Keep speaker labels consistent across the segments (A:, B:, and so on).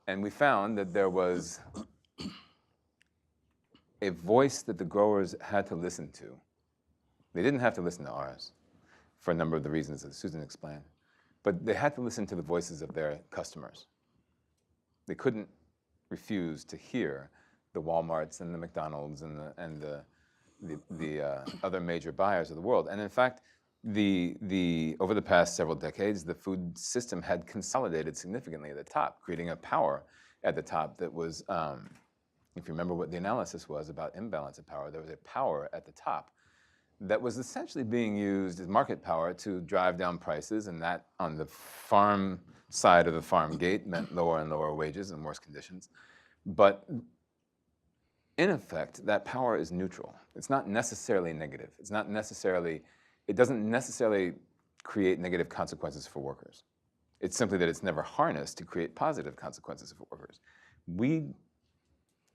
A: And we found that there was a voice that the growers had to listen to. They didn't have to listen to ours for a number of the reasons that Susan explained, but they had to listen to the voices of their customers. They couldn't refuse to hear the Walmarts and the McDonald's and the other major buyers of the world. And in fact, over the past several decades, the food system had consolidated significantly at the top, creating a power at the top that was, if you remember what the analysis was about imbalance of power, there was a power at the top that was essentially being used as market power to drive down prices, and that on the farm side of the farm gate meant lower and lower wages and worse conditions. But in effect, that power is neutral. It's not necessarily negative. It doesn't necessarily create negative consequences for workers. It's simply that it's never harnessed to create positive consequences for workers. We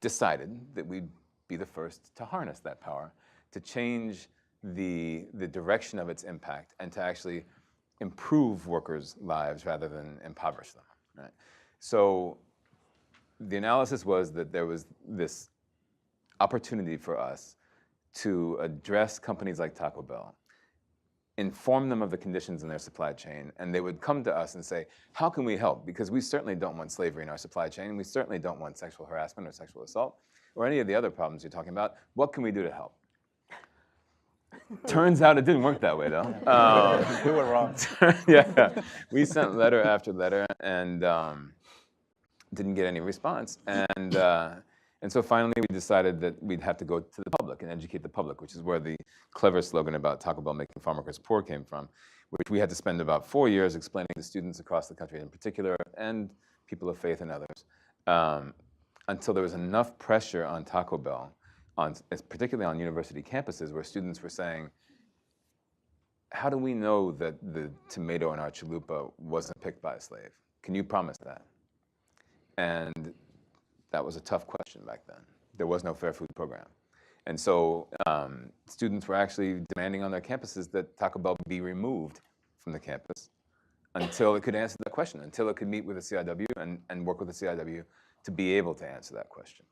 A: decided that we'd be the first to harness that power, to change the direction of its impact, and to actually improve workers' lives rather than impoverish them. Right? So the analysis was that there was this opportunity for us to address companies like Taco Bell, inform them of the conditions in their supply chain, and they would come to us and say, how can we help? Because we certainly don't want slavery in our supply chain, and we certainly don't want sexual harassment or sexual assault, or any of the other problems you're talking about. What can we do to help? Turns out it didn't work that way, though.
B: We were wrong.
A: Yeah, we sent letter after letter and didn't get any response. And so finally we decided that we'd have to go to the public and educate the public, which is where the clever slogan about Taco Bell making farm workers poor came from, which we had to spend about 4 years explaining to students across the country in particular, and people of faith and others, until there was enough pressure on Taco Bell, particularly on university campuses, where students were saying, how do we know that the tomato in our chalupa wasn't picked by a slave? Can you promise that? And that was a tough question back then. There was no fair food program. And so students were actually demanding on their campuses that Taco Bell be removed from the campus until it could answer that question, until it could meet with the CIW and work with the CIW to be able to answer that question.